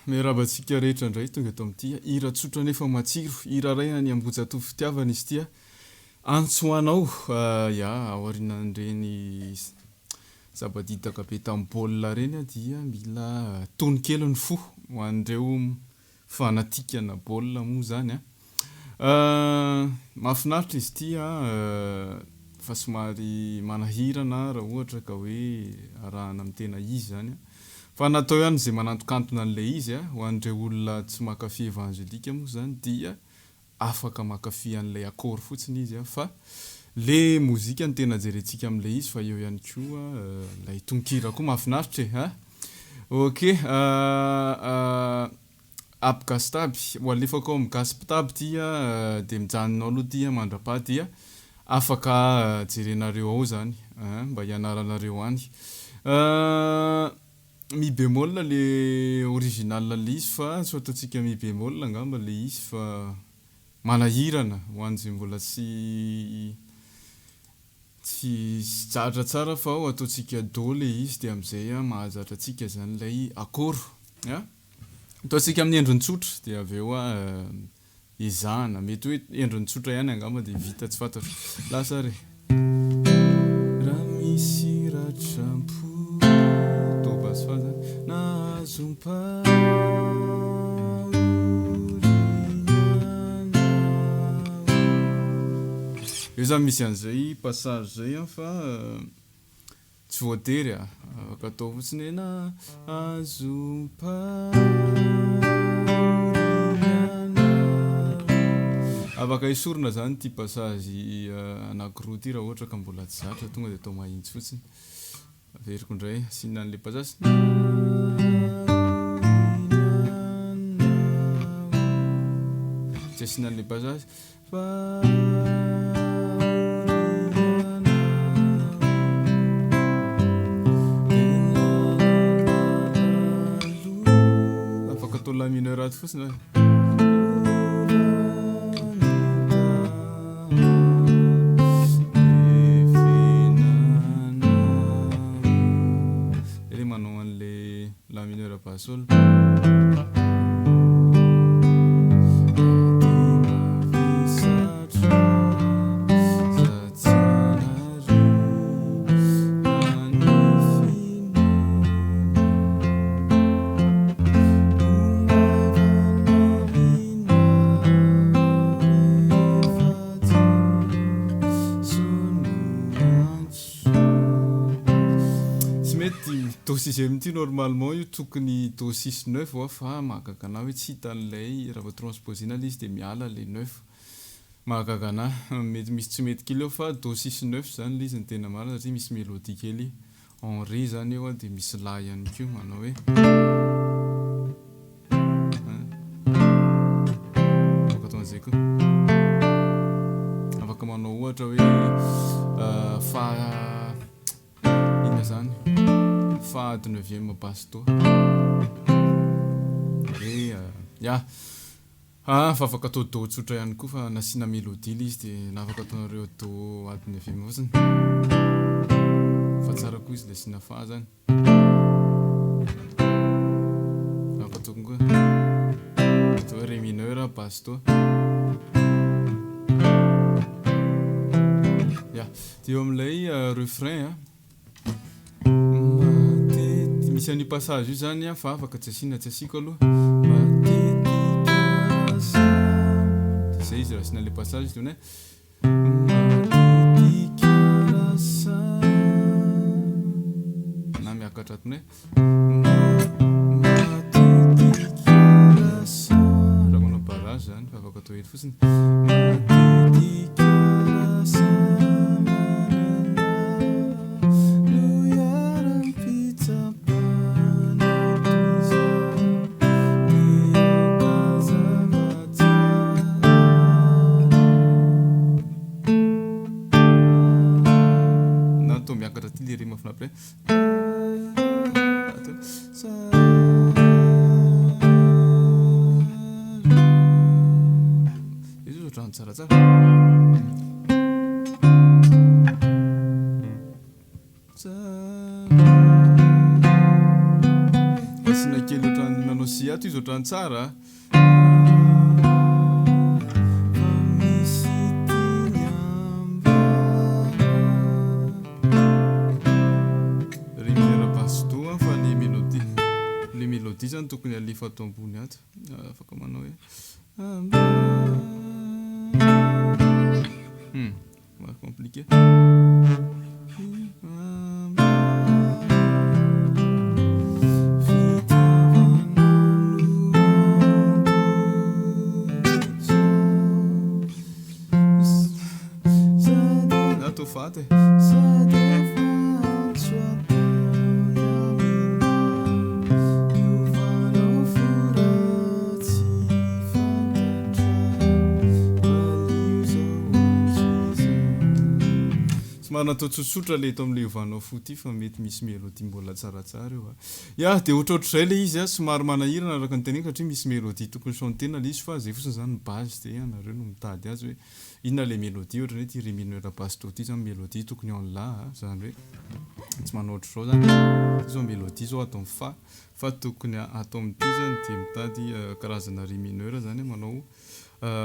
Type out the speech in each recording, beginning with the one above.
miarabantsika rehetra indray tonga eto amin'ity hira tsotra nefa matsiro hira ray any Ambohijatovo fitiavana izy ity Antso anao aorinan'ireny zabadidaka be tamin'ny baolina reny dia mila tononkely ny fo ho an'ireo fanatikana baolina moa zany mahafinaritra izy ity fa somary manahira na raha ohatra ka hoe arahana amin'ny tena izy zany fa natao ihany izay manantokantona an'ilay izy ho an'ireo olona tsy mankafy evangelika moa zany dia afaka mankafy an'ilay akoro fotsiny izy fa le mozika ny tena jerentsika amin'ilay izy fa eo ihany koa lay tononkira koa mahafinaritra app GasyTab ho alefako amin'ny GasyTab dia mijanona aloha dia mandrapaha dia afaka jerenareo ao zany mba hianaranareo any mi bémol le original le izy fa tsy ataontsika mi bémol angamba le izy fa manahirana ho an'izay mbola tsy zatra tsara fa ataontsika do le izy dia amin'izay mahazatra antsika zany lay akoro ataontsika amin'ny endriny tsotra dia avy eo izahana mety hoe endriny tsotra ihany angamba dia vita tsy fantatro lasa re raha misy ratrampo tobasy fa zany io zany misy an'izay passage zay fa tsy voatery afaka atao fotsiny na afaka esorina zany ty passage anankiroa ty raha ohatra ka mbola tsy zatra tonga dia atao mahitsy fotsiny averiko indray asina an'le passage tsy asina an'le passage afaka atao la mineur ato fotsiny manao an'le la mineur basol do 6e normalement io tokony do 6-9 fa mahakakana hoe tsy hita an'ilay raha vao transposina izy dia miala le 9 mahakakana mety misy tsy mety kely eo fa do 6-9 zany le izy ny tena marina satria misy mélodie kely en ré zany eo dia misy la ihany koa manao hoe afaka atao an'izay koa afaka manao ohatra hoe fa ina zany fa 9e basse-do fa afaka atao do tsotra ihany koa fa nasina mélodie le izy dia na afaka ataonareo do 9e fotsiny fa tsara koa izy le asina fa zany afaka atao koa atao hoe ré mineur basse-do dia eo amin'ilay refrain misy an'io passage io zany fa afaka tsy asina tsy asiko aloha zay izy raha asina le passage toy na miakatra atony raha manao barrage zany fa afaka atao hely fotsiny tsara tsara asina kely ohatran'ny manao aussi ato izy ohatrany tsara. Zany tokony alefa ato ambony ato afaka manao hoe compliqué. Ato faty natao tsotsotra le eto am'le ovanao fo ty fa mety misy mélodie mbola tsaratsara io. Ya de ohatrohatrizay le izy somary manahirana araka ny teneniko satria misy mélodie tokony chantena le izy fa zay fotsiny zany ny base de anareo no mitady azy hoe inona le mélodie ohatra hoe ty ré mineur basse do ty zany mélodie tokony en la zany hoe tsy manao ohatr'izao zany zao mélodie zao atao amin'ny fa tokony atao amin'ity zany de mitady karazana ré mineur zany manao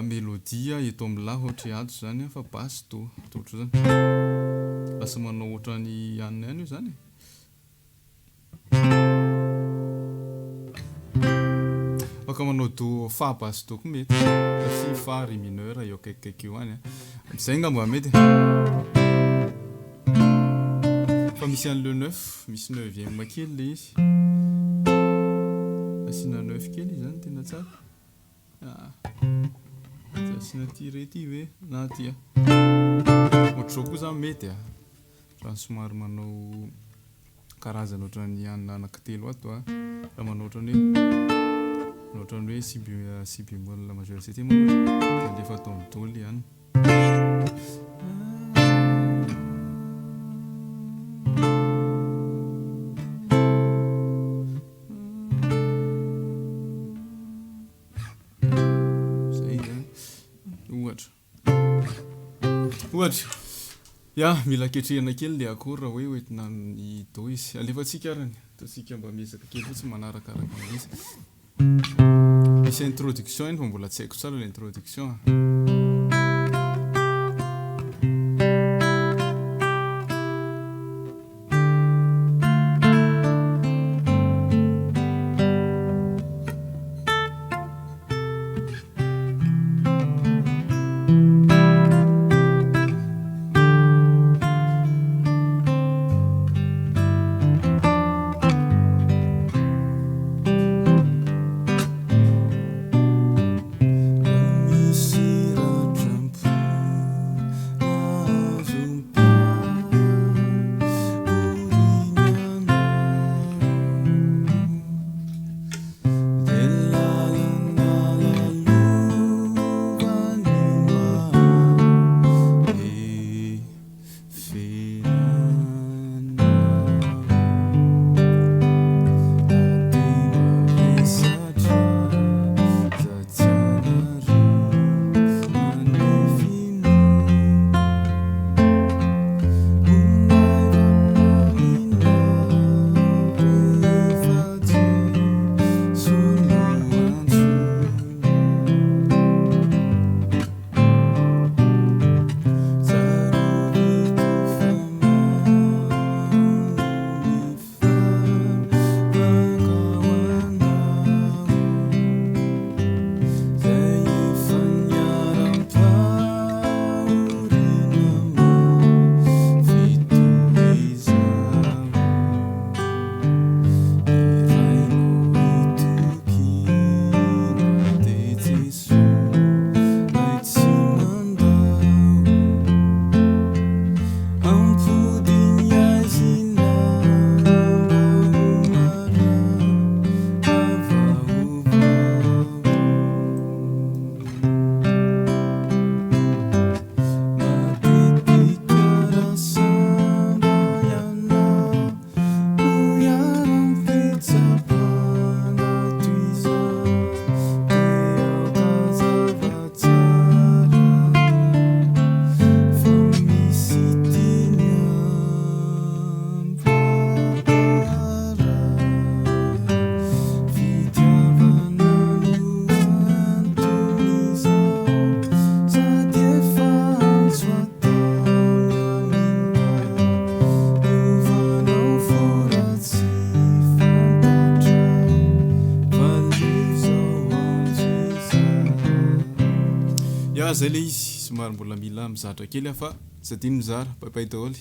mélodie eto amin'ny la ohatra ato zany fa basse do ohatro zany lasa manao ohatrany anina ihany io zany. Afaka manao do fa basse do koa mety si fa ré mineur eo akaikikaiky eo any zay ngamba mety fa misy an'le 9 misy 9e kely le izy asina 9 kely zany tena tsara asina tiré ty hoe na ty ohatr'izao koa zany mety raha somary manao karazana ohatrany anina anankitelo ato raha manao ohatrany hoe si bémol la majeur 7 moa alefa atao amin'ny do le ihany. Ohatra ya mila ketrehana kely le akoro raha hoe hoentina ny do izy alefatsika arany ataotsika mba miezaka kely fotsiny manarakaraka izy misy introduction iny fa mbola tsy haiko tsara l'introduction. Misy Ya zay le izy somary mbola mila mizatra kely fa tsy adino mizara bye bye daholo.